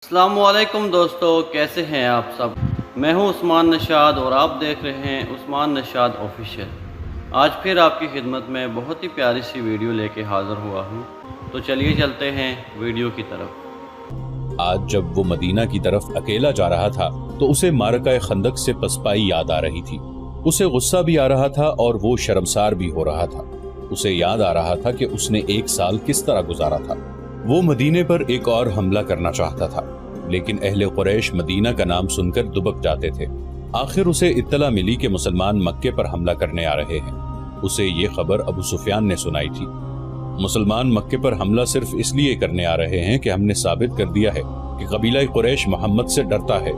السلام علیکم دوستو، کیسے ہیں آپ سب؟ میں ہوں عثمان نشاد اور آپ دیکھ رہے ہیں عثمان نشاد آفیشیل۔ آج پھر آپ کی خدمت میں بہت ہی پیاری سی ویڈیو لے کے حاضر ہوا ہوں، تو چلیے چلتے ہیں ویڈیو کی طرف۔ آج جب وہ مدینہ کی طرف اکیلا جا رہا تھا تو اسے معرکہ خندق سے پسپائی یاد آ رہی تھی۔ اسے غصہ بھی آ رہا تھا اور وہ شرمسار بھی ہو رہا تھا۔ اسے یاد آ رہا تھا کہ اس نے ایک سال کس طرح گزارا تھا۔ وہ مدینے پر ایک اور حملہ کرنا چاہتا تھا، لیکن اہل قریش مدینہ کا نام سن کر دبک جاتے تھے۔ آخر اسے اطلاع ملی کہ مسلمان مکے پر حملہ کرنے آ رہے ہیں۔ اسے یہ خبر ابو سفیان نے سنائی تھی۔ مسلمان مکے پر حملہ صرف اس لیے کرنے آ رہے ہیں کہ ہم نے ثابت کر دیا ہے کہ قبیلہ قریش محمد سے ڈرتا ہے۔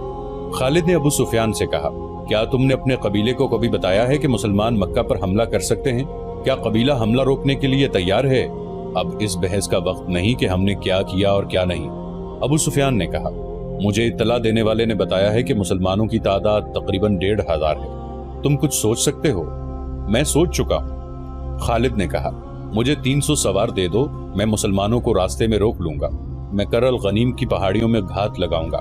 خالد نے ابو سفیان سے کہا، کیا تم نے اپنے قبیلے کو کبھی بتایا ہے کہ مسلمان مکہ پر حملہ کر سکتے ہیں؟ کیا قبیلہ حملہ روکنے کے لیے تیار ہے؟ اب اس بحث کا وقت نہیں کہ ہم نے کیا کیا اور کیا نہیں۔ ابو سفیان نے کہا، مجھے اطلاع دینے والے نے بتایا ہے کہ مسلمانوں کی تعداد تقریباً 1500 ہے۔ تم کچھ سوچ سکتے ہو؟ میں سوچ چکا ہوں۔ خالد نے کہا، مجھے 300 سوار دے دو، میں مسلمانوں کو راستے میں روک لوں گا۔ میں کر الغنیم کی پہاڑیوں میں گھات لگاؤں گا،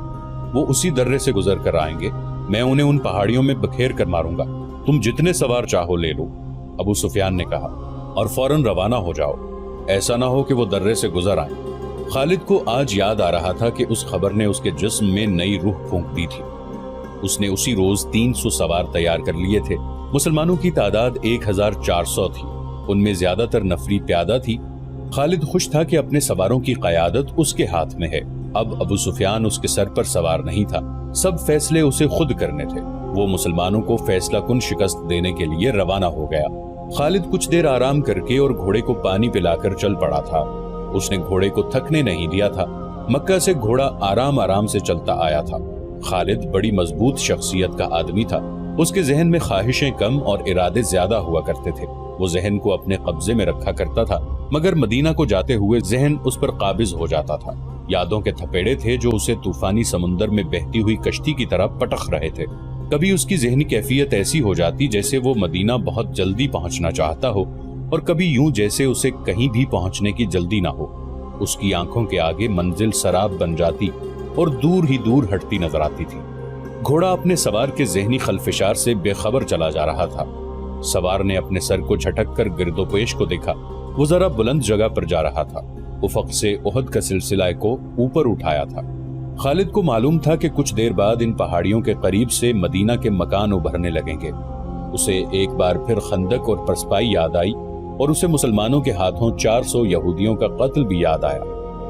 وہ اسی درے سے گزر کر آئیں گے، میں انہیں ان پہاڑیوں میں بکھیر کر ماروں گا، تم جتنے سوار چاہو لے لو۔ ابو سفیان نے کہا، اور فوراً روانہ ہو جاؤ، ایسا نہ ہو کہ وہ درے سے گزر آئیں۔ خالد کو آج یاد آ رہا تھا کہ اس خبر نے اس کے جسم میں نئی روح پھونک دی تھی۔ اس نے اسی روز 300 سوار تیار کر لیے تھے۔ مسلمانوں کی تعداد 1400 تھی، ان میں زیادہ تر نفری پیادہ تھی۔ خالد خوش تھا کہ اپنے سواروں کی قیادت اس کے ہاتھ میں ہے۔ اب ابو سفیان اس کے سر پر سوار نہیں تھا، سب فیصلے اسے خود کرنے تھے۔ وہ مسلمانوں کو فیصلہ کن شکست دینے کے لیے روانہ ہو گیا۔ خالد کچھ دیر آرام کر کے اور گھوڑے کو پانی پلا کر چل پڑا تھا۔ اس نے گھوڑے کو تھکنے نہیں دیا تھا۔ مکہ سے گھوڑا آرام آرام سے چلتا آیا تھا۔ خالد بڑی مضبوط شخصیت کا آدمی تھا۔ اس کے ذہن میں خواہشیں کم اور ارادے زیادہ ہوا کرتے تھے۔ وہ ذہن کو اپنے قبضے میں رکھا کرتا تھا، مگر مدینہ کو جاتے ہوئے ذہن اس پر قابض ہو جاتا تھا۔ یادوں کے تھپیڑے تھے جو اسے طوفانی سمندر میں بہتی ہوئی کشتی کی طرح پٹخ رہے تھے۔ کبھی اس کی ذہنی کیفیت ایسی ہو جاتی جیسے وہ مدینہ بہت جلدی پہنچنا چاہتا ہو، اور کبھی یوں جیسے اسے کہیں بھی پہنچنے کی جلدی نہ ہو۔ اس کی آنکھوں کے آگے منزل سراب بن جاتی اور دور ہی دور ہٹتی نظر آتی تھی۔ گھوڑا اپنے سوار کے ذہنی خلفشار سے بے خبر چلا جا رہا تھا۔ سوار نے اپنے سر کو جھٹک کر گرد و پیش کو دیکھا۔ وہ ذرا بلند جگہ پر جا رہا تھا، افق سے احد کا سلسلہ کو اوپر اٹھایا تھا۔ خالد کو معلوم تھا کہ کچھ دیر بعد ان پہاڑیوں کے قریب سے مدینہ کے مکان ابھرنے لگیں گے۔ اسے ایک بار پھر خندق اور پسپائی یاد آئی، اور اسے مسلمانوں کے ہاتھوں 400 یہودیوں کا قتل بھی یاد آیا۔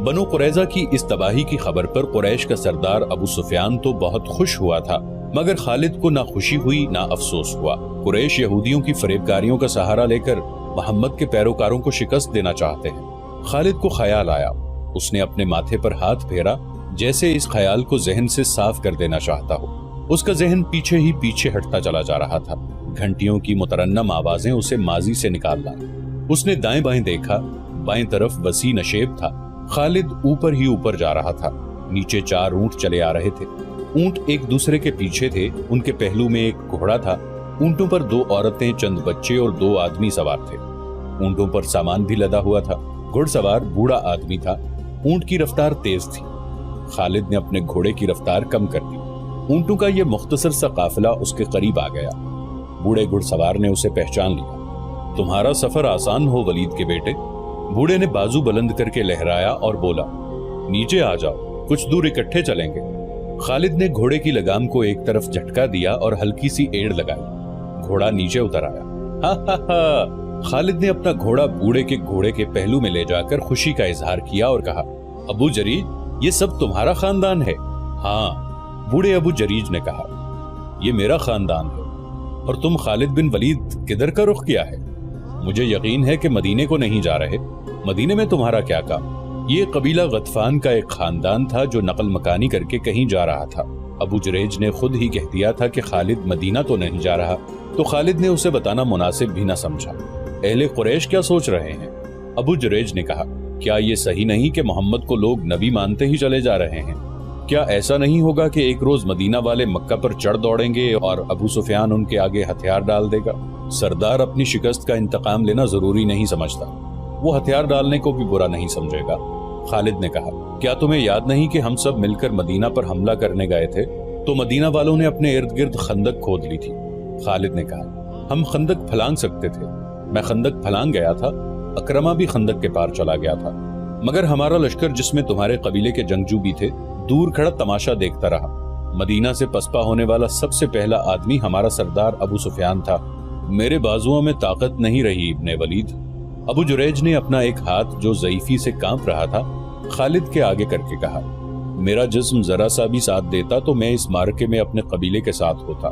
بنو قریظہ کی اس تباہی کی خبر پر قریش کا سردار ابو سفیان تو بہت خوش ہوا تھا، مگر خالد کو نہ خوشی ہوئی نہ افسوس ہوا۔ قریش یہودیوں کی فریبکاریوں کا سہارا لے کر محمد کے پیروکاروں کو شکست دینا چاہتے ہیں۔ خالد کو خیال آیا۔ اس نے اپنے ماتھے پر ہاتھ پھیرا، جیسے اس خیال کو ذہن سے صاف کر دینا چاہتا ہو۔ اس کا ذہن پیچھے ہی پیچھے ہٹتا چلا جا رہا تھا۔ گھنٹیوں کی مترنم آوازیں اسے ماضی سے نکال لائیں۔ اس نے دائیں بائیں دیکھا، بائیں طرف وسیع نشیب تھا۔ خالد اوپر ہی اوپر جا رہا تھا۔ نیچے 4 اونٹ چلے آ رہے تھے۔ اونٹ ایک دوسرے کے پیچھے تھے، ان کے پہلو میں ایک گھوڑا تھا۔ اونٹوں پر 2 عورتیں، چند بچے اور 2 آدمی سوار تھے۔ اونٹوں پر سامان بھی لدا ہوا تھا۔ گھڑ سوار بوڑھا آدمی تھا۔ اونٹ کی رفتار تیز تھی۔ خالد نے اپنے گھوڑے کی رفتار کم کر دی۔ اونٹوں کا یہ مختصر سا قافلہ اس کے قریب آ گیا۔ بوڑھے گھڑ سوار نے اسے پہچان لیا۔ تمہارا سفر آسان ہو ولید کے بیٹے۔ بوڑھے نے بازو بلند کر کے لہرایا اور بولا، نیچے آ جاؤ، کچھ دور اکٹھے چلیں گے۔ خالد نے گھوڑے کی لگام کو ایک طرف جھٹکا دیا اور ہلکی سی ایڑ لگائی۔ گھوڑا نیچے اتر آیا۔ ہا ہا ہا! خالد نے اپنا گھوڑا بوڑھے کے گھوڑے کے پہلو میں لے جا کر خوشی کا اظہار کیا اور کہا، ابو جریج، یہ سب تمہارا خاندان ہے؟ ہاں، بوڑھے ابو جریج نے کہا، یہ میرا خاندان ہے۔ اور تم خالد بن ولید کدھر کا رخ کیا ہے؟ مجھے یقین ہے کہ مدینے کو نہیں جا رہے۔ مدینے میں تمہارا کیا کام؟ یہ قبیلہ غطفان کا ایک خاندان تھا جو نقل مکانی کر کے کہیں جا رہا تھا۔ ابو جریج نے خود ہی کہہ دیا تھا کہ خالد مدینہ تو نہیں جا رہا، تو خالد نے اسے بتانا مناسب بھی نہ سمجھا۔ اہل قریش کیا سوچ رہے ہیں؟ ابو جریج نے کہا، کیا یہ صحیح نہیں کہ محمد کو لوگ نبی مانتے ہی چلے جا رہے ہیں؟ کیا ایسا نہیں ہوگا کہ ایک روز مدینہ والے مکہ پر چڑھ دوڑیں گے اور ابو سفیان ان کے آگے ہتھیار ڈال دے گا؟ سردار اپنی شکست کا انتقام لینا ضروری نہیں سمجھتا، وہ ہتھیار ڈالنے کو بھی برا نہیں سمجھے گا۔ خالد نے کہا کیا تمہیں یاد نہیں کہ ہم سب مل کر مدینہ پر حملہ کرنے گئے تھے تو مدینہ والوں نے اپنے ارد گرد خندق کھود لی تھی؟ خالد نے کہا ہم خندق پھلانگ سکتے تھے، میں خندق پھلانگ گیا تھا، اکرمہ بھی خندق کے پار چلا گیا تھا، مگر ہمارا لشکر جس میں تمہارے قبیلے کے جنگجو بھی تھے دور کھڑا تماشا دیکھتا رہا۔ مدینہ سے پسپا ہونے والا سب سے پہلا آدمی ہمارا سردار ابو سفیان تھا، میرے بازوؤں میں طاقت نہیں رہی ابن ولید۔ ابو جریج نے اپنا ایک ہاتھ جو ضعیفی سے کانپ رہا تھا خالد کے آگے کر کے کہا میرا جسم ذرا سا بھی ساتھ دیتا تو میں اس مارکے میں اپنے قبیلے کے ساتھ ہوتا۔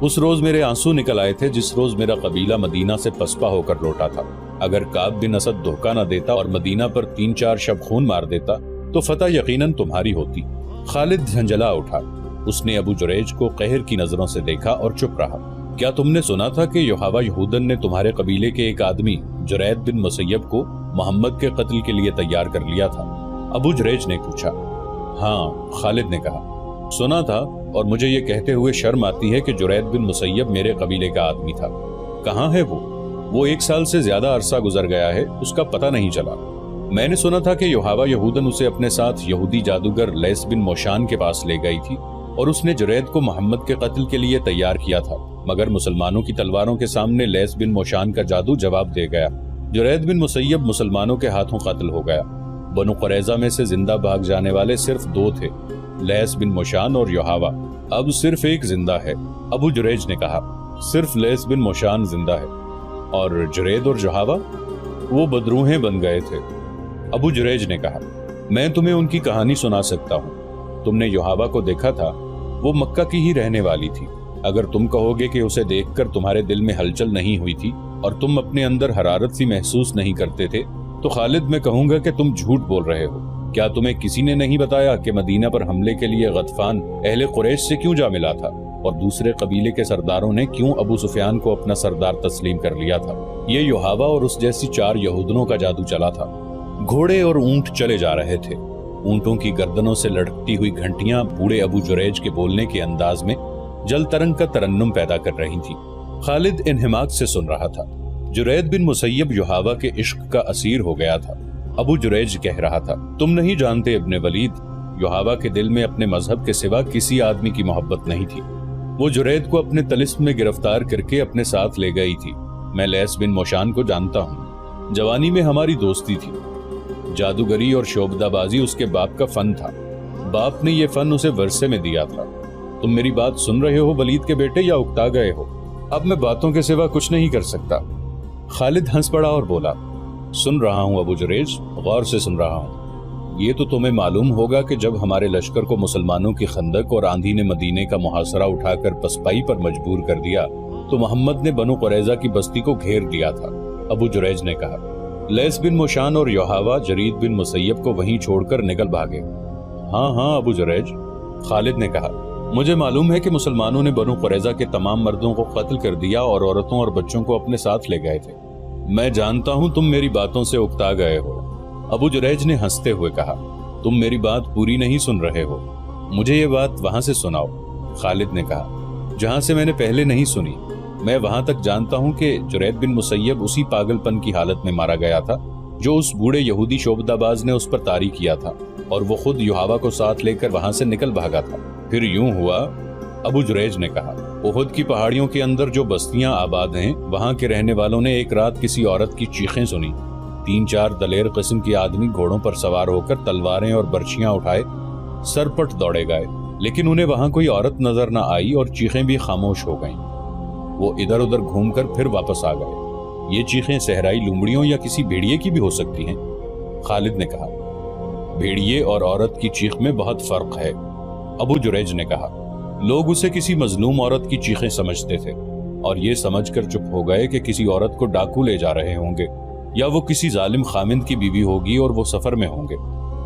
اس روز میرے آنسو نکل آئے تھے جس روز میرا قبیلہ مدینہ سے پسپا ہو کر لوٹا تھا۔ اگر کعب بن اسد دھوکہ نہ دیتا اور مدینہ پر 3-4 شب خون مار دیتا تو فتح یقیناً تمہاری ہوتی۔ خالد جھنجھلا اٹھا، اس نے ابو جریج کو قہر کی نظروں سے دیکھا اور چپ رہا۔ کیا تم نے سنا تھا کہ یحاوہ یہودن نے تمہارے قبیلے کے ایک آدمی جرید بن مسیب کو محمد کے قتل کے لیے تیار کر لیا تھا؟ ابو جریج نے پوچھا۔ ہاں، خالد نے کہا، سنا تھا، اور مجھے یہ کہتے ہوئے شرم آتی ہے کہ جرید بن مسیب میرے قبیلے کا آدمی تھا۔ کہاں ہے وہ 1 سال سے زیادہ عرصہ گزر گیا ہے، اس کا پتہ نہیں چلا۔ میں نے سنا تھا کہ یحاوہ یہودن اسے اپنے ساتھ یہودی جادوگر لیس بن موشان کے پاس لے گئی تھی اور اس نے جرید کو محمد کے قتل کے لیے تیار کیا تھا، مگر مسلمانوں کی تلواروں کے سامنے لیس بن موشان کا جادو جواب دے گیا۔ جرید بن مسیب مسلمانوں کے ہاتھوں قتل ہو گیا۔ بنو قریظہ میں سے زندہ بھاگ جانے والے صرف 2 تھے، لیس بن موشان اور یحاوہ۔ اب صرف ایک زندہ ہے۔ ابو جریج نے کہا، صرف لیس بن موشان زندہ ہے، اور جرید اور یحاوہ وہ بدروہیں بن گئے تھے۔ ابو جریج نے کہا، میں تمہیں ان کی کہانی سنا سکتا ہوں۔ تم نے یحاوہ کو دیکھا تھا، وہ مکہ کی ہی رہنے والی تھی۔ اگر تم کہو گے کہ اسے دیکھ کر تمہارے دل میں ہلچل نہیں ہوئی تھی اور تم اپنے اندر حرارت سی محسوس نہیں کرتے تھے تو خالد میں کہوں گا کہ تم جھوٹ بول رہے ہو۔ کیا تمہیں کسی نے نہیں بتایا کہ مدینہ پر حملے کے لیے غطفان اہل قریش سے کیوں جا ملا تھا اور دوسرے قبیلے کے سرداروں نے کیوں ابو سفیان کو اپنا سردار تسلیم کر لیا تھا؟ یہ یحاوہ اور اس جیسی 4 یہودنوں کا جادو چلا تھا۔ گھوڑے اور اونٹ چلے جا رہے تھے۔ اونٹوں کی گردنوں سے لڑکتی ہوئی گھنٹیاں بوڑھے ابو جریج کے بولنے کے انداز میں جل ترنگ کا ترنم پیدا کر رہی تھی۔ خالد انہماک سے سن رہا تھا۔ جرید بن مسیب یحاوہ کے عشق کا اسیر ہو گیا تھا۔ ابو جریج کہہ رہا تھا، تم نہیں جانتے ابن ولید، یحاوہ کے دل میں اپنے مذہب کے سوا کسی آدمی کی محبت نہیں تھی۔ وہ جرید کو اپنے طلسم میں گرفتار کر کے اپنے ساتھ لے گئی تھی۔ میں لیس بن موشان کو جانتا ہوں، جوانی میں ہماری دوستی تھی۔ جادوگری اور شعبدہ بازی اس کے باپ کا فن تھا، باپ نے یہ فن اسے ورثے میں دیا تھا۔ تم میری بات سن رہے ہو ولید کے بیٹے، یا اکتا گئے ہو؟ اب میں باتوں کے سوا کچھ نہیں کر سکتا۔ خالد ہنس پڑا اور بولا، سن رہا ہوں ابو جریج، غور سے سن رہا ہوں۔ یہ تو تمہیں معلوم ہوگا کہ جب ہمارے لشکر کو مسلمانوں کی خندق اور آندھی نے مدینے کا محاصرہ اٹھا کر پسپائی پر مجبور کر دیا تو محمد نے بنو قریظہ کی بستی کو گھیر لیا تھا۔ ابو جریج نے کہا، لیس بن موشان اور یحاوہ جرید بن مسیب کو وہیں چھوڑ کر نکل بھاگے۔ ہاں ہاں ابو جریج، خالد نے کہا، مجھے معلوم ہے کہ مسلمانوں نے بنو قریظہ کے تمام مردوں کو قتل کر دیا اور عورتوں اور بچوں کو اپنے ساتھ لے گئے تھے۔ میں جانتا ہوں تم میری باتوں سے اکتا گئے ہو۔ ابو جریج نے ہنستے ہوئے کہا، تم میری بات پوری نہیں سن رہے ہو، مجھے یہ بات وہاں سے سناؤ۔ خالد نے کہا، جہاں سے میں نے پہلے نہیں سنی۔ میں وہاں تک جانتا ہوں کہ جرید بن مسیب اسی پاگل پن کی حالت میں مارا گیا تھا جو اس بوڑھے یہودی شعبدہ باز نے اس پر طاری کیا تھا، اور وہ خود یحاوہ کو ساتھ لے کر وہاں سے نکل بھاگا تھا۔ پھر یوں ہوا، ابو جریج نے کہا، احد کی پہاڑیوں کے اندر جو بستیاں آباد ہیں وہاں کے رہنے والوں نے ایک رات کسی عورت کی چیخیں سنی۔ 3-4 دلیر قسم کے آدمی گھوڑوں پر سوار ہو کر تلواریں اور برچیاں اٹھائے سرپٹ دوڑے گئے، لیکن انہیں وہاں کوئی عورت نظر نہ آئی اور چیخیں بھی خاموش ہو گئیں۔ وہ ادھر ادھر گھوم کر پھر واپس آ گئے۔ یہ چیخیں صحرائی لومڑیوں یا کسی بھیڑیے کی بھی ہو سکتی ہیں۔ خالد نے کہا، بھیڑیے اور عورت کی چیخ میں بہت فرق ہے۔ ابو جریج نے کہا، لوگ اسے کسی مظلوم عورت کی چیخیں سمجھتے تھے اور یہ سمجھ کر چپ ہو گئے کہ کسی عورت کو ڈاکو لے جا رہے ہوں گے یا وہ کسی ظالم خامند کی بیوی ہوگی اور وہ سفر میں ہوں گے۔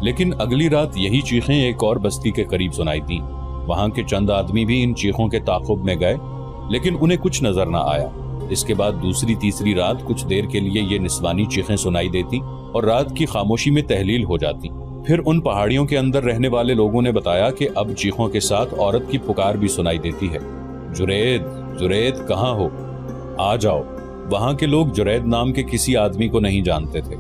لیکن اگلی رات یہی چیخیں ایک اور بستی کے قریب سنائی دیں۔ وہاں کے چند آدمی بھی ان چیخوں کے تعاقب میں گئے، لیکن انہیں کچھ نظر نہ آیا۔ اس کے بعد دوسری تیسری رات کچھ دیر کے لیے یہ نسوانی چیخیں سنائی دیتی اور رات کی خاموشی میں تحلیل ہو جاتی۔ پھر ان پہاڑیوں کے اندر رہنے والے لوگوں نے بتایا کہ اب چیخوں کے ساتھ عورت کی پکار بھی سنائی دیتی ہے، جرید، جرید کہاں ہو؟ آ جاؤ۔ وہاں کے لوگ جرید نام کے کسی آدمی کو نہیں جانتے تھے۔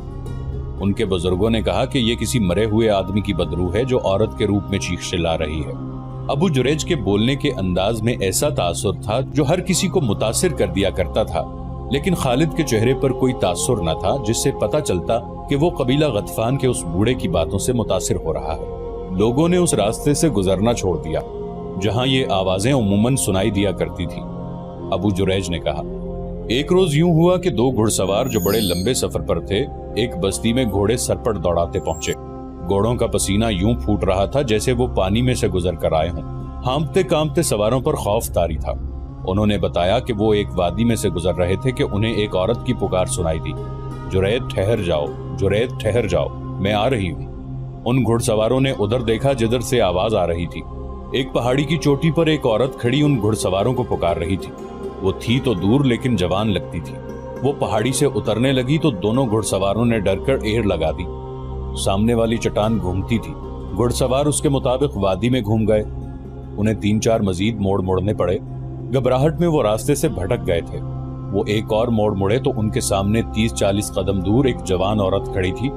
ان کے بزرگوں نے کہا کہ یہ کسی مرے ہوئے آدمی کی بدروح ہے جو عورت کے روپ میں چیخ چلا رہی ہے۔ ابو جریج کے بولنے کے انداز میں ایسا تاثر تھا جو ہر کسی کو متاثر کر دیا کرتا تھا، لیکن خالد کے چہرے پر کوئی تاثر نہ تھا جس سے پتہ چلتا کہ وہ قبیلہ غطفان کے اس بوڑھے کی باتوں سے متاثر ہو رہا ہے۔ لوگوں نے اس راستے سے گزرنا چھوڑ دیا جہاں یہ آوازیں عموماً سنائی دیا کرتی تھی۔ ابو جریج نے کہا، ایک روز یوں ہوا کہ دو گھڑ سوار جو بڑے لمبے سفر پر تھے ایک بستی میں گھوڑے سرپٹ دوڑاتے پہنچے۔ گھوڑوں کا پسینہ یوں پھوٹ رہا تھا جیسے وہ پانی میں سے گزر کر آئے ہوں۔ ہانپتے کانپتے سواروں پر خوف طاری تھا۔ انہوں نے بتایا کہ وہ ایک وادی میں سے گزر رہے تھے کہ انہیں ایک عورت کی پکار سنائی دی، جرید ٹھہر جاؤ، جرید ٹھہر جاؤ، میں آ رہی ہوں۔ ان گھڑ سواروں نے ادھر دیکھا جدھر سے آواز آ رہی تھی۔ ایک پہاڑی کی چوٹی پر ایک عورت کھڑی ان گھڑ سواروں کو پکار رہی تھی۔ وہ تھی تو دور لیکن جوان لگتی تھی۔ وہ پہاڑی سے اترنے لگی تو دونوں گھڑ سواروں نے ڈر کر ایڑ لگا دی۔ سامنے والی چٹان گھومتی تھی۔ گھڑ سوار اس کے مطابق وادی میں گھوم گئے۔ انہیں 3-4 مزید موڑ موڑنے پڑے۔ گھبراہٹ میں وہ راستے سے بھٹک گئے تھے۔ وہ ایک اور موڑ مڑے تو ان کے سامنے 30-40 قدم دور ایک جوان عورت کھڑی تھی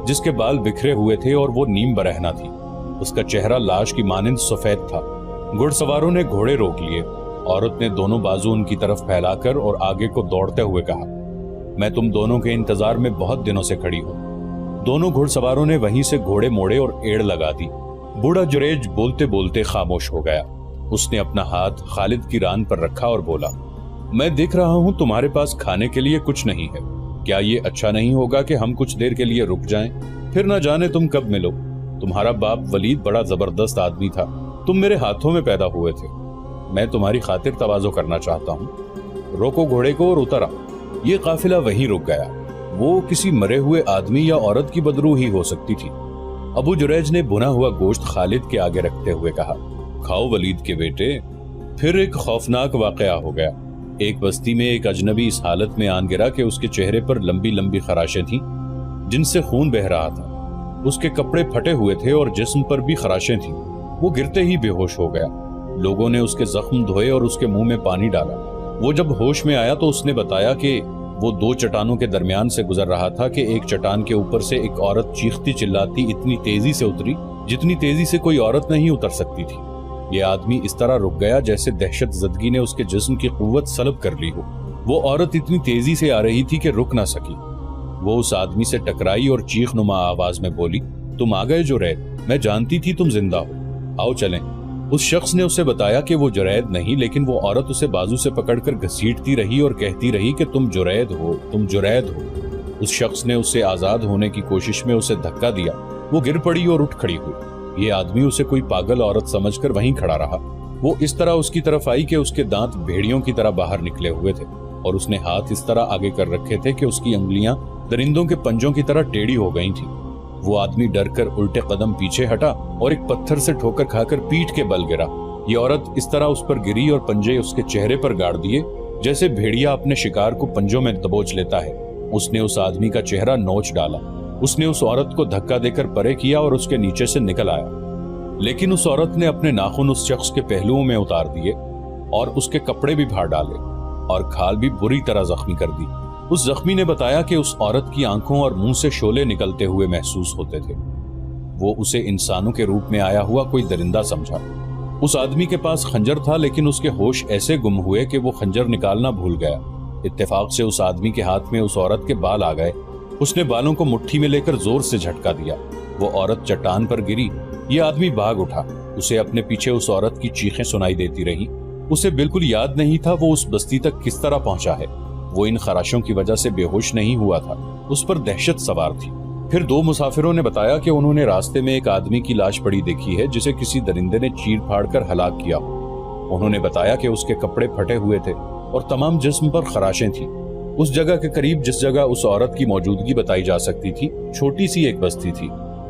جس کے بال بکھرے ہوئے تھے اور وہ نیم برہنہ تھی۔ اس کا چہرہ لاش کی مانند سفید تھا۔ گھڑ سواروں نے گھوڑے روک لیے۔ عورت نے دونوں بازو ان کی طرف پھیلا کر اور آگے کو دوڑتے ہوئے کہا، میں تم دونوں کے انتظار میں بہت دنوں سے کھڑی ہوں۔ دونوں گھڑ سواروں نے وہیں سے گھوڑے موڑے اور ایڑ لگا دی۔ بوڑھا جریج بولتے بولتے خاموش ہو گیا۔ اس نے اپنا ہاتھ خالد کی ران پر رکھا اور بولا، میں دیکھ رہا ہوں تمہارے پاس کھانے کے لیے کچھ نہیں ہے۔ کیا یہ اچھا نہیں ہوگا کہ ہم کچھ دیر کے لیے رک جائیں؟ پھر نہ جانے تم کب ملو۔ تمہارا باپ ولید بڑا زبردست آدمی تھا۔ تم میرے ہاتھوں میں پیدا ہوئے تھے۔ میں تمہاری خاطر تواضع کرنا چاہتا ہوں۔ روکو گھوڑے کو اور اترا۔ یہ قافلہ وہیں رک گیا۔ وہ کسی مرے ہوئے آدمی یا عورت کی بدروح ہی ہو سکتی تھی۔ ابو جریج نے بنا ہوا گوشت خالد کے آگے رکھتے ہوئے کہا، کھاؤ ولید کے بیٹے۔ پھر ایک خوفناک واقعہ ہو گیا۔ ایک بستی میں ایک اجنبی اس حالت میں آن گرا کہ اس کے چہرے پر لمبی لمبی خراشیں تھیں جن سے خون بہہ رہا تھا۔ اس کے کپڑے پھٹے ہوئے تھے اور جسم پر بھی خراشیں تھیں۔ وہ گرتے ہی بے ہوش ہو گیا۔ لوگوں نے اس کے زخم دھوئے اور اس کے منہ میں پانی ڈالا۔ وہ جب ہوش میں آیا تو اس نے بتایا کہ وہ 2 چٹانوں کے درمیان سے گزر رہا تھا کہ ایک چٹان کے اوپر سے ایک عورت چیختی چلاتی اتنی تیزی سے اتری جتنی تیزی سے کوئی عورت نہیں اتر سکتی تھی۔ یہ آدمی اس طرح رک گیا جیسے دہشت زدگی نے اس کے جسم کی قوت سلب کر لی ہو۔ وہ عورت اتنی تیزی سے آ رہی تھی کہ رک نہ سکی۔ وہ اس آدمی سے ٹکرائی اور چیخ نما آواز میں بولی، تم آ گئے جرید، میں جانتی تھی تم زندہ ہو، آؤ چلیں۔ اس شخص نے اسے بتایا کہ وہ جرید نہیں، لیکن وہ عورت اسے بازو سے پکڑ کر گھسیٹتی رہی اور کہتی رہی کہ تم جرید ہو، تم جرید ہو۔ اس شخص نے اس سے آزاد ہونے کی کوشش میں اسے دھکا دیا۔ وہ گر پڑی اور اٹھ کھڑی ہوئی۔ یہ آدمی اسے کوئی پاگل عورت سمجھ کر وہیں کھڑا رہا۔ وہ اس طرح اس کی طرف آئی کہ اس کے دانت بھیڑیوں کی طرح باہر نکلے ہوئے تھے اور اس نے ہاتھ اس طرح آگے کر رکھے تھے کہ اس کی انگلیاں درندوں کے پنجوں کی طرح ٹیڑھی ہو گئی تھیں۔ وہ آدمی ڈر کر الٹے قدم پیچھے ہٹا اور ایک پتھر سے ٹھوکر کھا کر پیٹھ کے بل گرا۔ یہ عورت اس طرح اس پر گری اور پنجے اس کے چہرے پر گاڑ دیے جیسے بھیڑیا اپنے شکار کو پنجوں میں دبوچ لیتا ہے۔ اس نے اس آدمی کا چہرہ نوچ ڈالا۔ اس نے اس عورت کو دھکا دے کر پرے کیا اور اس کے نیچے سے نکل آیا، لیکن اس عورت نے اپنے ناخن اس شخص کے پہلوؤں میں اتار دیے اور اس کے کپڑے بھی پھاڑ ڈالے اور کھال بھی بری طرح زخمی کر دی۔ اس زخمی نے بتایا کہ اس عورت کی آنکھوں اور منہ سے شعلے نکلتے ہوئے محسوس ہوتے تھے۔ وہ اسے انسانوں کے روپ میں آیا ہوا کوئی درندہ سمجھا۔ اس آدمی کے پاس خنجر تھا، لیکن اس کے ہوش ایسے گم ہوئے کہ وہ خنجر نکالنا بھول گیا۔ اتفاق سے اس آدمی کے ہاتھ میں اس عورت کے بال آ گئے۔ اس نے بالوں کو مٹھی میں لے کر زور سے جھٹکا دیا۔ وہ عورت چٹان پر گری۔ یہ آدمی بھاگ اٹھا۔ اسے اپنے پیچھے اس عورت کی چیخیں سنائی دیتی رہی۔ اسے بالکل یاد نہیں تھا وہ اس بستی تک کس طرح پہنچا ہے۔ وہ ان خراشوں کی وجہ سے بے ہوش نہیں ہوا تھا۔ اس پر دہشت سوار تھی۔ پھر 2 مسافروں نے بتایا کہ انہوں نے راستے میں ایک آدمی کی لاش پڑی دیکھی ہے جسے کسی درندے نے چیر پھاڑ کر ہلاک کیا۔ انہوں نے بتایا کہ اس کے کپڑے پھٹے ہوئے تھے اور تمام جسم پر خراشیں تھیں۔ اس جگہ کے قریب جس جگہ اس عورت کی موجودگی بتائی جا سکتی تھی، چھوٹی سی ایک بستی تھی۔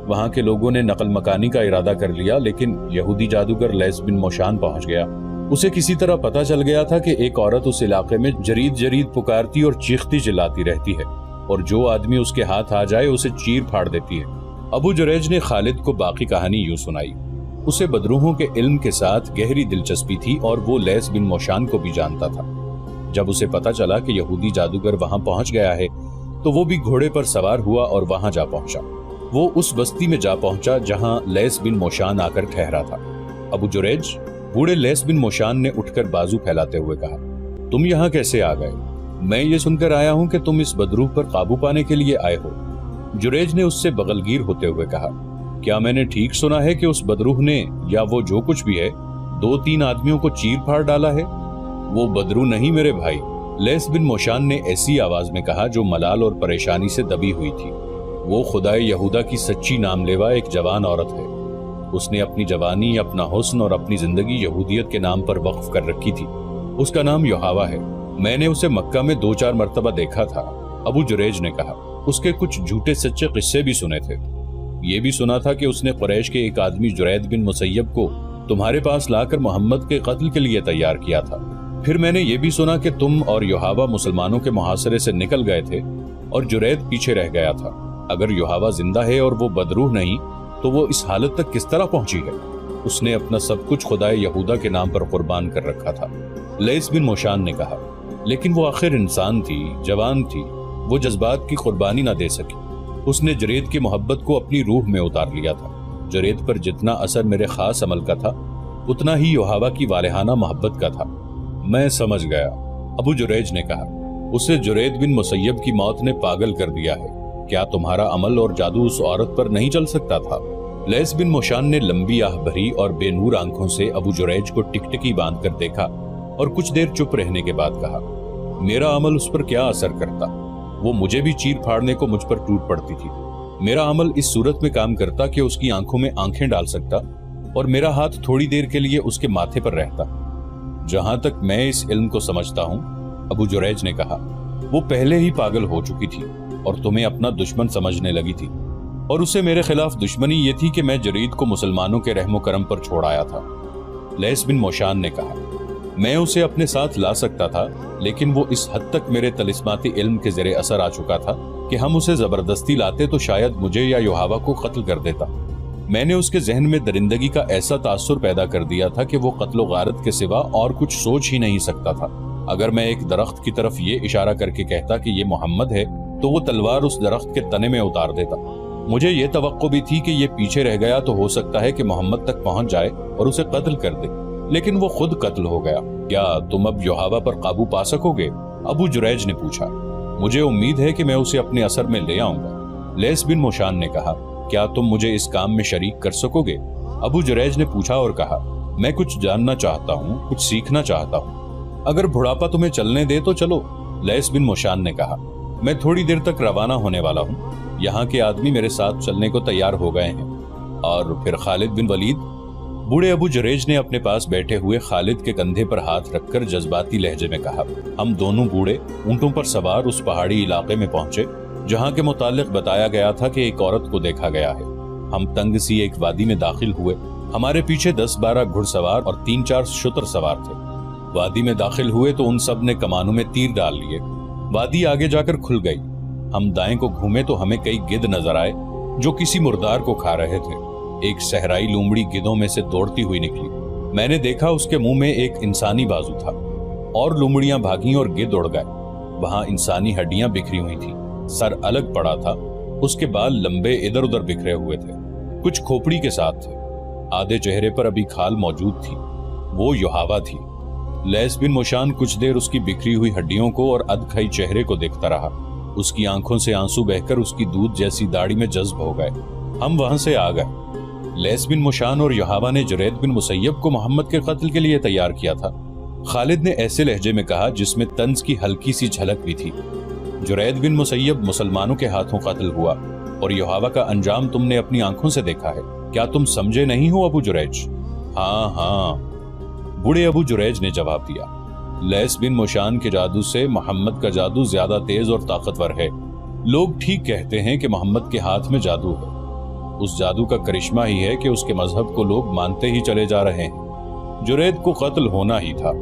وہاں کے لوگوں نے نقل مکانی کا ارادہ کر لیا، لیکن یہودی جادوگر لیس بن موشان پہنچ گیا۔ اسے کسی طرح پتہ چل گیا تھا کہ ایک عورت اس علاقے میں جرید جرید پکارتی اور چیختی چلاتی رہتی ہے، اور جو آدمی اس کے ہاتھ آ جائے اسے چیر پھاڑ دیتی ہے۔ ابو جریج نے خالد کو باقی کہانی یوں سنائی۔ اسے بدروحوں کے علم کے ساتھ گہری دلچسپی تھی اور وہ لیس بن موشان کو بھی جانتا تھا۔ جب اسے پتہ چلا کہ یہودی جادوگر وہاں پہنچ گیا ہے تو وہ بھی گھوڑے پر سوار ہوا اور وہاں جا پہنچا۔ وہ اس بستی میں جا پہنچا جہاں لیس بن موشان آ کر ٹھہرا تھا۔ ابو جریج، بوڑھے لیس بن موشان نے اٹھ کر بازو پھیلاتے ہوئے کہا، تم یہاں کیسے آ گئے؟ میں یہ سن کر آیا ہوں کہ تم اس بدروح پر قابو پانے کے لیے آئے ہو۔ جریج نے اس سے بغلگیر ہوتے ہوئے کہا، کیا میں نے ٹھیک سنا ہے کہ اس بدروح نے یا وہ جو کچھ بھی ہے 2-3 آدمیوں کو چیر پھاڑ ڈالا ہے؟ وہ بدروح نہیں میرے بھائی، لیس بن موشان نے ایسی آواز میں کہا جو ملال اور پریشانی سے دبی ہوئی تھی۔ وہ خدائے یہودا کی سچی نام لیوا ایک جوان عورت ہے۔ اس نے اپنی جوانی، اپنا حسن اور اپنی زندگی یہودیت کے نام پر وقف کر رکھی تھی۔ اس کا نام یوحوا ہے۔ میں نے اسے مکہ میں 2-4 مرتبہ دیکھا تھا۔ ابو جریج نے کہا، اس کے کچھ جھوٹے سچے قصے بھی سنے تھے۔ یہ بھی سنا تھا کہ اس نے قریش کے ایک آدمی جرید بن مسیب کو تمہارے پاس لا کر محمد کے قتل کے لیے تیار کیا تھا۔ پھر میں نے یہ بھی سنا کہ تم اور یوحوا مسلمانوں کے محاصرے سے نکل گئے تھے اور جرید پیچھے رہ گیا تھا۔ اگر یوحوا زندہ ہے اور وہ بدروح نہیں تو وہ اس حالت تک کس طرح پہنچی ہے؟ اس نے اپنا سب کچھ خدائے یہودا کے نام پر قربان کر رکھا تھا۔ لیس بن موشان نے کہا، لیکن وہ آخر انسان تھی، جوان تھی، وہ جذبات کی قربانی نہ دے سکی۔ اس نے جرید کی محبت کو اپنی روح میں اتار لیا تھا۔ جرید پر جتنا اثر میرے خاص عمل کا تھا اتنا ہی یوحوا کی والہانہ محبت کا تھا۔ میں سمجھ گیا، ابو جریج نے کہا، اسے جرید بن مسیب کی موت نے پاگل کر دیا ہے۔ کیا تمہارا عمل اور جادو اس عورت پر نہیں چل سکتا تھا؟ لیس بن موشان نے لمبی آہ بھری اور بے نور آنکھوں سے ابو جریج کو ٹکٹکی باندھ کر دیکھا اور کچھ دیر چپ رہنے کے بعد کہا، میرا عمل اس پر کیا اثر کرتا؟ وہ مجھے بھی چیر پھاڑنے کو مجھ پر ٹوٹ پڑتی تھی۔ میرا عمل اس صورت میں کام کرتا کہ اس کی آنکھوں میں آنکھیں ڈال سکتا اور میرا ہاتھ تھوڑی دیر کے لیے اس کے ماتھے پر رہتا۔ جہاں تک میں اس علم کو سمجھتا ہوں، ابو جریج نے کہا، وہ پہلے ہی پاگل ہو چکی تھی اور تمہیں اپنا دشمن سمجھنے لگی تھی، اور اسے میرے خلاف دشمنی یہ تھی کہ میں جرید کو مسلمانوں کے رحم و کرم پر چھوڑ آیا تھا۔ لیس بن موشان نے کہا، میں اسے اپنے ساتھ لا سکتا تھا، لیکن وہ اس حد تک میرے طلسماتی علم کے زیر اثر آ چکا تھا کہ ہم اسے زبردستی لاتے تو شاید مجھے یا یوحوا کو قتل کر دیتا۔ میں نے اس کے ذہن میں درندگی کا ایسا تاثر پیدا کر دیا تھا کہ وہ قتل و غارت کے سوا اور کچھ سوچ ہی نہیں سکتا تھا۔ اگر میں ایک درخت کی طرف یہ اشارہ کر کے کہتا کہ یہ محمد ہے تو وہ تلوار اس درخت کے تنے میں اتار دیتا۔ مجھے یہ توقع بھی تھی کہ یہ پیچھے رہ گیا تو ہو سکتا ہے کہ محمد تک پہنچ جائے اور اسے قتل کر دے، لیکن وہ خود قتل ہو گیا۔ کیا تم اب یوحوا پر قابو پا سکو گے؟ ابو جریج نے پوچھا۔ مجھے امید ہے کہ میں اسے اپنے اثر میں لے آؤں گا۔ لیس بن موشان نے کہا، کیا تم مجھے اس کام میں شریک کر سکو گے؟ ابو جریج نے پوچھا اور کہا، میں کچھ جاننا چاہتا ہوں، کچھ سیکھنا چاہتا ہوں۔ اگر بڑھاپا تمہیں چلنے دے تو چلو۔ لیس بن موشان نے کہا، میں تھوڑی دیر تک روانہ ہونے والا ہوں، یہاں کے آدمی میرے ساتھ چلنے کو تیار ہو گئے ہیں۔ اور پھر خالد بن ولید؟ بوڑھے ابو جریج نے اپنے پاس بیٹھے ہوئے خالد کے کندھے پر ہاتھ رکھ کر جذباتی لہجے میں کہا، ہم دونوں بوڑھے اونٹوں پر سوار اس پہاڑی علاقے میں پہنچے جہاں کے متعلق بتایا گیا تھا کہ ایک عورت کو دیکھا گیا ہے۔ ہم تنگ سی ایک وادی میں داخل ہوئے، ہمارے پیچھے 10-12 گھڑ سوار اور 3-4 شتر سوار تھے۔ وادی میں داخل ہوئے تو ان سب نے کمانوں میں تیر ڈال لیے۔ وادی آگے جا کر کھل گئی۔ ہم دائیں کو گھومے تو ہمیں کئی گدھ نظر آئے جو کسی مردار کو کھا رہے تھے۔ ایک صحرائی لومڑی گدھوں میں سے دوڑتی ہوئی نکلی۔ میں نے دیکھا اس کے منہ میں ایک انسانی بازو تھا، اور لومڑیاں بھاگیں اور گدھ اڑ گئے۔ وہاں انسانی ہڈیاں بکھری ہوئی تھیں، سر الگ پڑا تھا، اس کے بال لمبے ادھر ادھر بکھرے ہوئے تھے، کچھ کھوپڑی کے ساتھ تھے، آدھے چہرے پر ابھی کھال موجود تھی۔ وہ یوحوا تھی۔ لیس بن موشان کچھ دیر اس کی بکھری ہوئی ہڈیوں کو اور ادکھائی چہرے کو دیکھتا رہا۔ اس کی آنکھوں سے آنسو بہ کر اس کی دودھ جیسی داڑھی میں جذب ہو گئے۔ ہم وہاں سے آ گئے۔ لیس بن موشان اور یوحوا نے جرید بن مسیب کو محمد کے قتل کے لیے تیار کیا تھا۔ خالد نے ایسے لہجے میں کہا جس میں طنز کی ہلکی سی جھلک بھی تھی۔ جرید بن مسیب مسلمانوں کے ہاتھوں قتل ہوا اور یوحوا کا انجام تم نے اپنی آنکھوں سے دیکھا ہے۔ کیا تم سمجھے نہیں ہو ابو جریج؟ ہاں ہاں، بوڑھے ابو جریج نے جواب دیا۔ لیس بن موشان کے جادو سے محمد کا جادو زیادہ تیز اور طاقتور ہے۔ لوگ ٹھیک کہتے ہیں کہ محمد کے ہاتھ میں جادو ہے۔ اس جادو کا کرشمہ ہی ہے کہ اس کے مذہب کو لوگ مانتے ہی چلے جا رہے ہیں۔ جرید کو قتل ہونا ہی تھا۔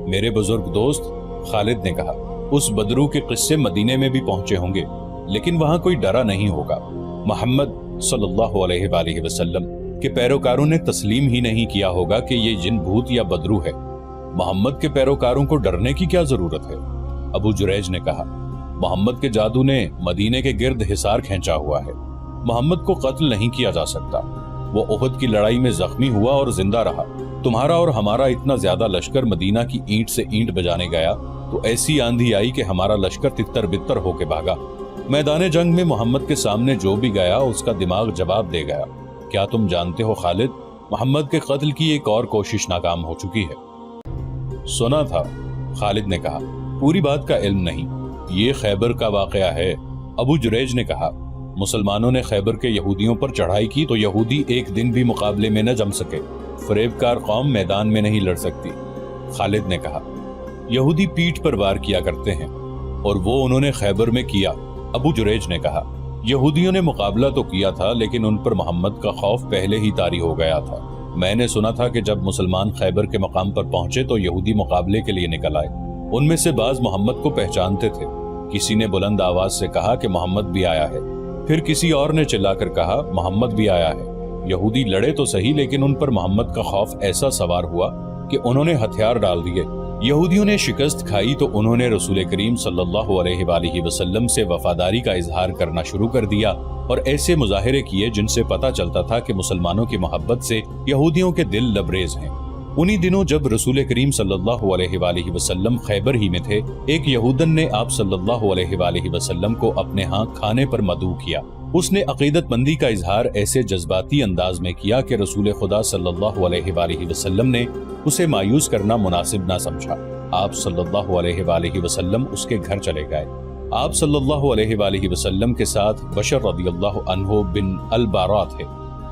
میرے بزرگ دوست، خالد نے کہا، اس بدرو کے قصے مدینے میں بھی پہنچے ہوں گے، لیکن وہاں کوئی ڈرا نہیں ہوگا۔ محمد صلی اللہ علیہ وآلہ وسلم کے پیروکاروں نے تسلیم ہی نہیں کیا ہوگا کہ یہ جن بھوت یا بدرو ہے۔ محمد کے پیروکاروں کو ڈرنے کی کیا ضرورت ہے؟ ابو جریج نے کہا، محمد کے جادو نے مدینے کے گرد حصار کھینچا ہوا ہے، محمد کو قتل نہیں کیا جا سکتا، وہ احد کی لڑائی میں زخمی ہوا اور زندہ رہا، تمہارا اور ہمارا اتنا زیادہ لشکر مدینہ کی اینٹ سے اینٹ بجانے گیا تو ایسی آندھی آئی کہ ہمارا لشکر تتر بتر ہو کے بھاگا، میدان جنگ میں محمد کے سامنے جو بھی گیا اس کا دماغ جواب دے گیا، کیا تم جانتے ہو خالد، محمد کے قتل کی ایک اور کوشش ناکام ہو چکی ہے؟ سنا تھا، خالد نے کہا، پوری بات کا علم نہیں، یہ خیبر کا واقعہ ہے۔ ابو جریج نے کہا، مسلمانوں نے خیبر کے یہودیوں پر چڑھائی کی تو یہودی ایک دن بھی مقابلے میں نہ جم سکے، فریب کار قوم میدان میں نہیں لڑ سکتی۔ خالد نے کہا، یہودی پیٹھ پر وار کیا کرتے ہیں، اور وہ انہوں نے خیبر میں کیا۔ ابو جریج نے کہا، یہودیوں نے مقابلہ تو کیا تھا لیکن ان پر محمد کا خوف پہلے ہی طاری ہو گیا تھا۔ میں نے سنا تھا کہ جب مسلمان خیبر کے مقام پر پہنچے تو یہودی مقابلے کے لیے نکل آئے، ان میں سے بعض محمد کو پہچانتے تھے، کسی نے بلند آواز سے کہا کہ محمد بھی آیا ہے، پھر کسی اور نے چلا کر کہا محمد بھی آیا ہے۔ یہودی لڑے تو صحیح لیکن ان پر محمد کا خوف ایسا سوار ہوا کہ انہوں نے ہتھیار ڈال دیے۔ یہودیوں نے شکست کھائی تو انہوں نے رسول کریم صلی اللہ علیہ وآلہ وسلم سے وفاداری کا اظہار کرنا شروع کر دیا اور ایسے مظاہرے کیے جن سے پتہ چلتا تھا کہ مسلمانوں کی محبت سے یہودیوں کے دل لبریز ہیں۔ انہی دنوں جب رسول کریم صلی اللہ علیہ وآلہ وسلم خیبر ہی میں تھے، ایک یہودن نے آپ صلی اللہ علیہ وآلہ وسلم کو اپنے ہاں کھانے پر مدعو کیا۔ اس نے عقیدت مندی کا اظہار ایسے جذباتی انداز میں کیا کہ رسول خدا صلی اللہ علیہ وآلہ وسلم نے اسے مایوس کرنا مناسب نہ سمجھا۔ آپ صلی اللہ علیہ وآلہ وسلم اس کے گھر چلے گئے۔ آپ صلی اللہ علیہ وآلہ وسلم کے ساتھ بشر رضی اللہ عنہ بن البارا تھے۔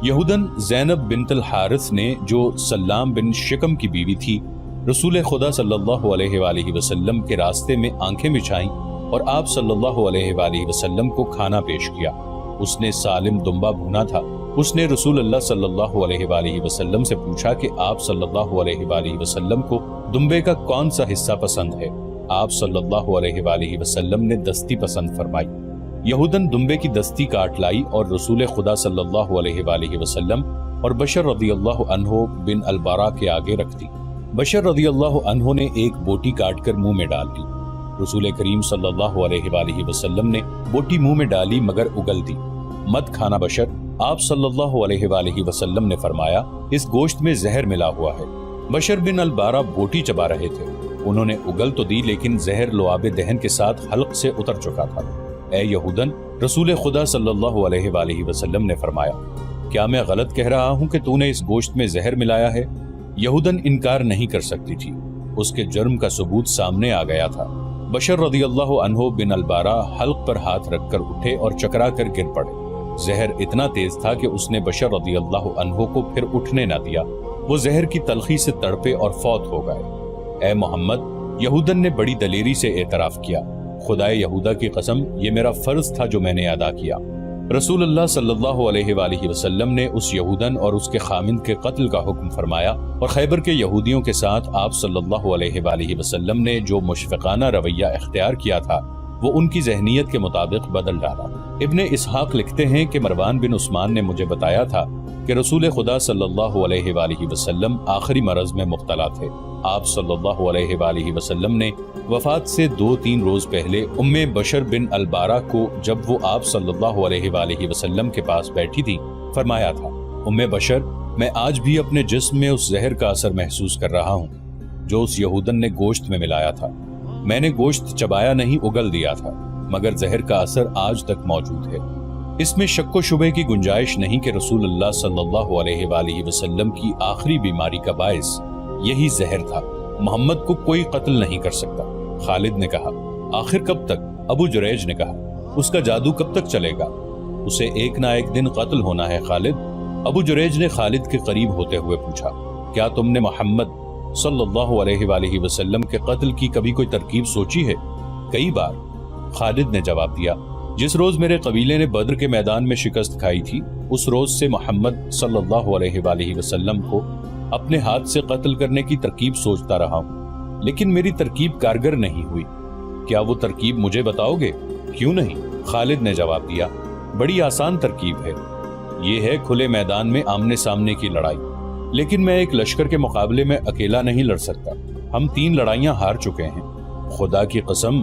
یہودن زینب بنت الحارث نے جو سلام بن شکم کی بیوی تھی، رسول خدا صلی اللہ علیہ وآلہ وسلم کے راستے میں آنکھیں بچھائیں اور آپ صلی اللہ علیہ وآلہ وسلم کو کھانا پیش کیا۔ اس نے سالم دمبا بھونا تھا۔ اس نے رسول اللہ صلی اللہ علیہ وآلہ وسلم سے پوچھا کہ آپ صلی اللہ علیہ وآلہ وسلم کو دمبے کا کون سا حصہ پسند ہے؟ آپ صلی اللہ علیہ وآلہ وسلم نے دستی پسند فرمائی۔ یہودن دمبے کی دستی کاٹ لائی اور رسول خدا صلی اللہ علیہ وآلہ وسلم اور بشر رضی اللہ عنہ بن البارا کے آگے رکھ دی۔ بشر رضی اللہ عنہ نے ایک بوٹی کاٹ کر منہ میں ڈال دی۔ رسول کریم صلی اللہ علیہ وآلہ وسلم نے بوٹی منہ میں ڈالی مگر اگل دی۔ مت کھانا بشر، آپ صلی اللہ علیہ وآلہ وسلم نے فرمایا، اس گوشت میں زہر ملا ہوا ہے۔ بشر بن البارا بوٹی چبا رہے تھے، انہوں نے اگل تو دی لیکن زہر لعاب دہن کے ساتھ حلق سے اتر چکا تھا۔ اے یہودن، رسول خدا صلی اللہ علیہ وآلہ وسلم نے فرمایا، کیا میں غلط کہہ رہا ہوں کہ تو نے اس گوشت میں زہر ملایا ہے؟ یہودن انکار نہیں کر سکتی تھی، اس کے جرم کا ثبوت سامنے آ گیا تھا۔ بشر رضی اللہ عنہ بن البارا حلق پر ہاتھ رکھ کر اٹھے اور چکرا کر گر پڑے۔ زہر اتنا تیز تھا کہ اس نے بشر رضی اللہ عنہ کو پھر اٹھنے نہ دیا، وہ زہر کی تلخی سے تڑپے اور فوت ہو گئے۔ اے محمد، یہودن نے بڑی دلیری سے اعتراف کیا، خدائے یہودا کی قسم، یہ میرا فرض تھا جو میں نے ادا کیا۔ رسول اللہ صلی اللہ علیہ وآلہ وسلم نے اس یہودن اور اس کے خامند کے قتل کا حکم فرمایا اور خیبر کے یہودیوں کے ساتھ آپ صلی اللہ علیہ وآلہ وسلم نے جو مشفقانہ رویہ اختیار کیا تھا وہ ان کی ذہنیت کے مطابق بدل ڈالا۔ ابن اسحاق لکھتے ہیں کہ مروان بن عثمان نے مجھے بتایا تھا کہ رسول خدا صلی اللہ علیہ وآلہ وسلم آخری مرض میں مبتلا تھے۔ آپ صلی اللہ علیہ وآلہ وسلم نے وفات سے 2-3 روز پہلے ام بشر بن البارا کو، جب وہ آپ صلی اللہ علیہ وآلہ وسلم کے پاس بیٹھی تھی، فرمایا تھا، ام بشر، میں آج بھی اپنے جسم میں اس زہر کا اثر محسوس کر رہا ہوں جو اس یہودن نے گوشت میں ملایا تھا۔ میں نے گوشت چبایا نہیں، اگل دیا تھا، مگر زہر کا اثر آج تک موجود ہے۔ اس میں شک و شبے کی گنجائش نہیں کہ رسول اللہ صلی اللہ علیہ وآلہ وسلم کی آخری بیماری کا باعث یہی زہر تھا۔ محمد کو کوئی قتل نہیں کر سکتا۔ خالد نے کہا، آخر کب تک؟ ابو جریج نے کہا، اس کا جادو کب تک چلے گا؟ اسے ایک نہ ایک دن قتل ہونا ہے خالد۔ ابو جریج نے خالد کے قریب ہوتے ہوئے پوچھا، کیا تم نے محمد صلی اللہ علیہ وآلہ وسلم کے قتل کی کبھی کوئی ترکیب سوچی ہے؟ کئی بار، خالد نے جواب دیا۔ جس روز میرے قبیلے نے بدر کے میدان میں شکست کھائی تھی، اس روز سے محمد صلی اللہ علیہ وآلہ وسلم کو اپنے ہاتھ سے قتل کرنے کی ترکیب سوچتا رہا ہوں، لیکن میری ترکیب کارگر نہیں ہوئی۔ کیا وہ ترکیب مجھے بتاؤ گے؟ کیوں نہیں، خالد نے جواب دیا، بڑی آسان ترکیب ہے۔ یہ ہے کھلے میدان میں آمنے سامنے کی لڑائی، لیکن میں ایک لشکر کے مقابلے میں اکیلا نہیں لڑ سکتا۔ ہم 3 لڑائیاں ہار چکے ہیں۔ خدا کی قسم،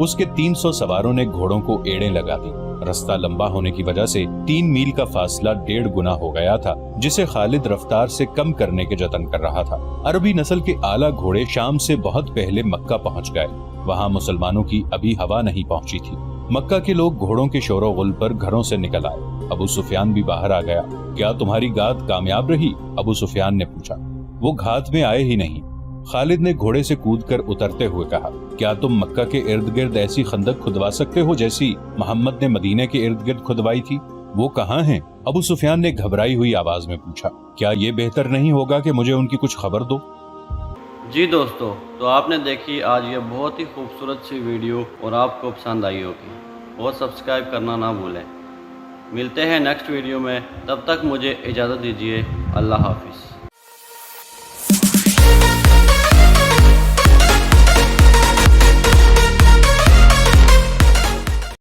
اس کے 300 سواروں نے گھوڑوں کو ایڑیں لگا دی۔ رستہ لمبا ہونے کی وجہ سے 3 میل کا فاصلہ 1.5 گنا ہو گیا تھا، جسے خالد رفتار سے کم کرنے کے جتن کر رہا تھا۔ عربی نسل کے اعلیٰ گھوڑے شام سے بہت پہلے مکہ پہنچ گئے۔ وہاں مسلمانوں کی ابھی ہوا نہیں پہنچی تھی۔ مکہ کے لوگ گھوڑوں کے شور و غل پر گھروں سے نکل آئے۔ ابو سفیان بھی باہر آ گیا۔ کیا تمہاری گات کامیاب رہی؟ ابو سفیان نے پوچھا۔ وہ گھات میں آئے ہی نہیں۔ خالد نے گھوڑے سے کود کر اترتے ہوئے کہا، کیا تم مکہ کے ارد گرد ایسی خندق کھدوا سکتے ہو جیسی محمد نے مدینے کے ارد گرد کھدوائی تھی؟ وہ کہاں ہیں؟ ابو سفیان نے گھبرائی ہوئی آواز میں پوچھا۔ کیا یہ بہتر نہیں ہوگا کہ مجھے ان کی کچھ خبر دو؟ جی دوستو، تو آپ نے دیکھی آج یہ بہت ہی خوبصورت سی ویڈیو اور آپ کو پسند آئی ہوگی، اور سبسکرائب کرنا نہ بھولیں۔ ملتے ہیں نیکسٹ ویڈیو میں، تب تک مجھے اجازت دیجیے۔ اللہ حافظ۔